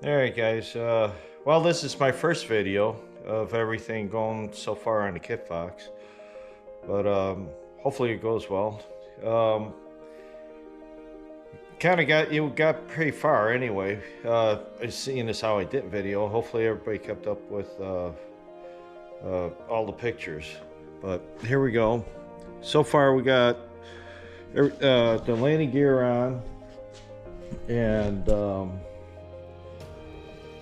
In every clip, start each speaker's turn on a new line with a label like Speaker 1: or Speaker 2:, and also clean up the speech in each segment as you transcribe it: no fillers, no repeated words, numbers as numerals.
Speaker 1: Alright guys, well this is my first video of everything going so far on the Kitfox, but hopefully it goes well. You got pretty far anyway, seeing as how I did video. Hopefully everybody kept up with all the pictures, but here we go. So far we got the landing gear on, and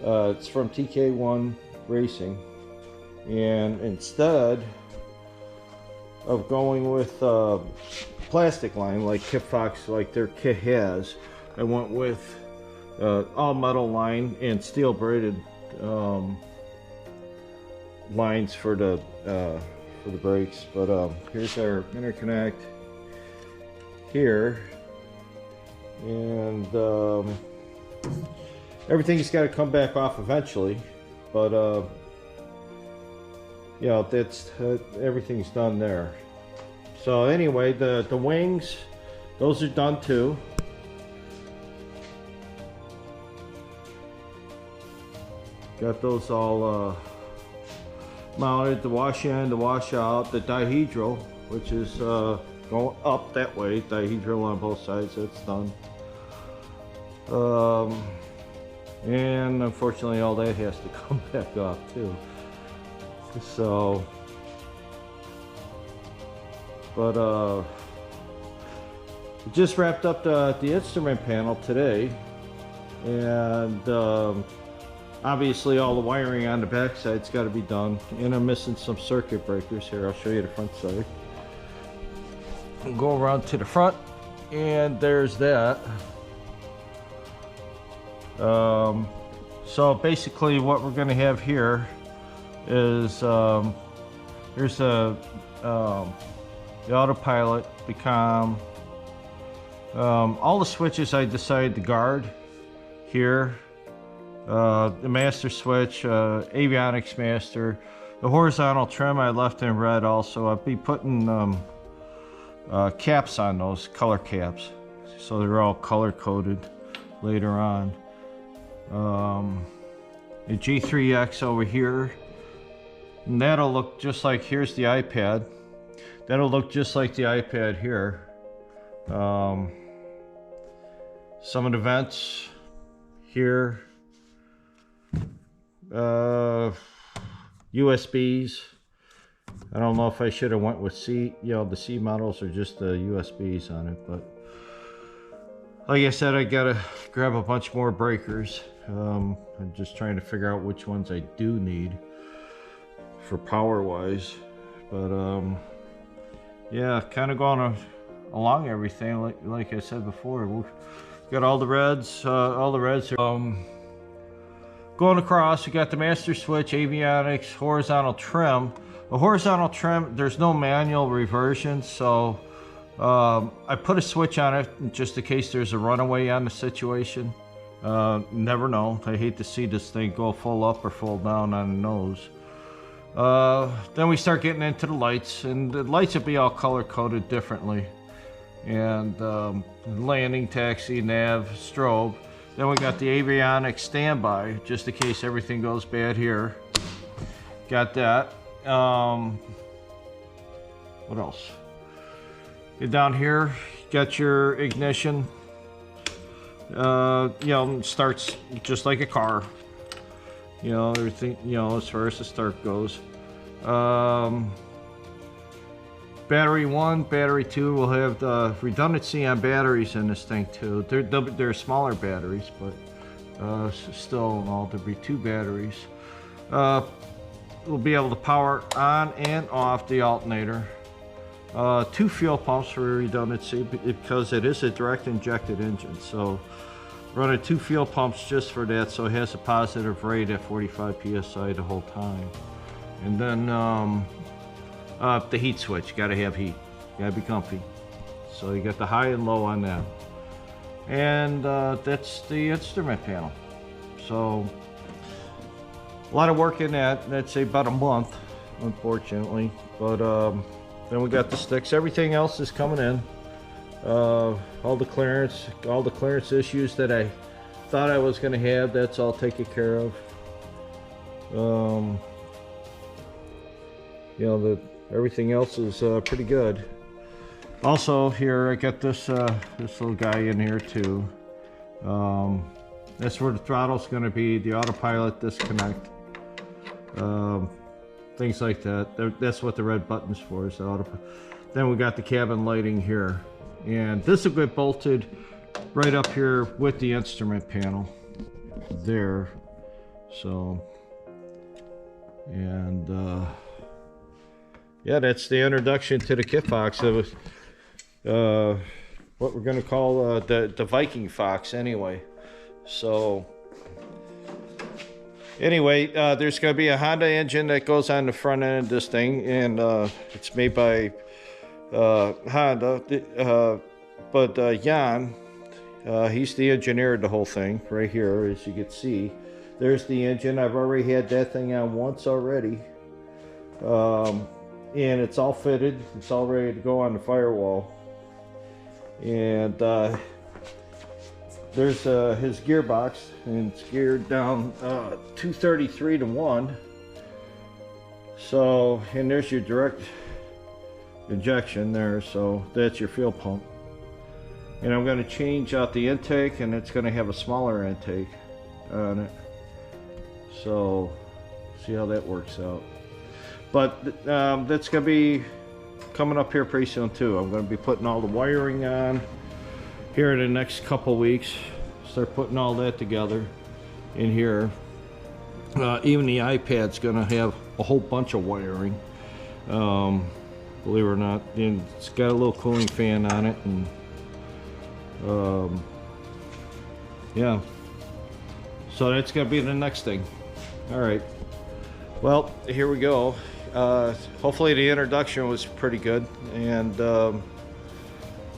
Speaker 1: it's from TK1 Racing, and instead of going with plastic line like Kitfox, like their kit has, I went with all metal line and steel braided lines for the brakes. But here's our interconnect here, and everything's got to come back off eventually, but you know, that's everything's done there. So anyway, the wings, those are done too. Got those all mounted, the wash in, the wash out, the dihedral, which is going up that way, dihedral on both sides, that's done. And unfortunately all that has to come back off too. So, but we just wrapped up the instrument panel today, and obviously all the wiring on the back side's got to be done, and I'm missing some circuit breakers here. I'll show you the front side. I'll go around to the front, and there's that. So basically what we're going to have here is here's the autopilot, the comm, all the switches I decided to guard here, the master switch, avionics master, the horizontal trim I left in red. Also I'll be putting caps on those, color caps, so they're all color coded later on. The G3X over here, and that'll look just like, here's the iPad, that'll look just like the iPad here. Some of the vents here, USBs. I don't know if I should have went with C, you know, the C models or just the USBs on it, but like I said, I gotta grab a bunch more breakers. I'm just trying to figure out which ones I do need for power wise, but yeah, kind of going along everything like I said before. We've got all the reds are going across. We got the master switch, avionics, horizontal trim. The horizontal trim, there's no manual reversion, so I put a switch on it just in case there's a runaway on the situation. Never know. I hate to see this thing go full up or full down on the nose. Then we start getting into the lights, and the lights will be all color coded differently. And landing, taxi, nav, strobe. Then we got the avionics standby, just in case everything goes bad here. Got that. What else? Get down here, got your ignition. You know, starts just like a car. You know, everything, you know, as far as the start goes. Battery 1, battery 2 will have the redundancy on batteries in this thing too. They're smaller batteries, but still, there'll be 2 batteries. We'll be able to power on and off the alternator. 2 fuel pumps for redundancy because it is a direct injected engine, so running 2 fuel pumps just for that, so it has a positive rate at 45 psi the whole time. And then the heat switch, gotta have heat, gotta be comfy, so you got the high and low on that. And that's the instrument panel. So a lot of work in that. That's about a month, unfortunately, but then we got the sticks. Everything else is coming in. All the clearance issues that I thought I was going to have, that's all taken care of. You know, everything else is pretty good. Also here I got this this little guy in here too. That's where the throttle's going to be, the autopilot disconnect, things like that. That's what the red button's for, is the autopilot. Then we got the cabin lighting here, and this will get bolted right up here with the instrument panel there. So, and yeah, that's the introduction to the Kitfox. It was what we're going to call the Vikingfox anyway. So anyway, there's going to be a Honda engine that goes on the front end of this thing, and it's made by Honda, but Jan, he's the engineer of the whole thing right here, as you can see. There's the engine. I've already had that thing on once already, and it's all fitted. It's all ready to go on the firewall. And there's his gearbox, and it's geared down 233 to 1. So, and there's your direct injection there, so that's your fuel pump. And I'm going to change out the intake, and it's going to have a smaller intake on it. So, see how that works out. But that's going to be coming up here pretty soon too. I'm going to be putting all the wiring on here in the next couple weeks. Start putting all that together in here. Even the iPad's going to have a whole bunch of wiring. Believe it or not, and it's got a little cooling fan on it, and yeah. So that's going to be the next thing. All right. Well, here we go. Hopefully the introduction was pretty good, and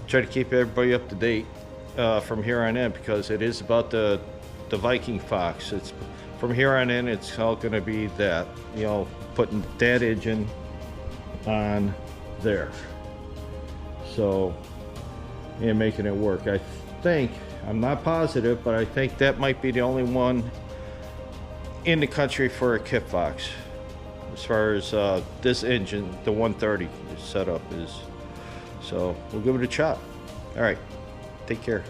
Speaker 1: try to keep everybody up to date from here on in, because it is about the Vikingfox. It's from here on in, it's all going to be that, you know, putting that engine on there, so, and making it work. I think, I'm not positive, but I think that might be the only one in the country for a Kitfox, as far as this engine, the 130 setup is. So we'll give it a shot. All right, take care.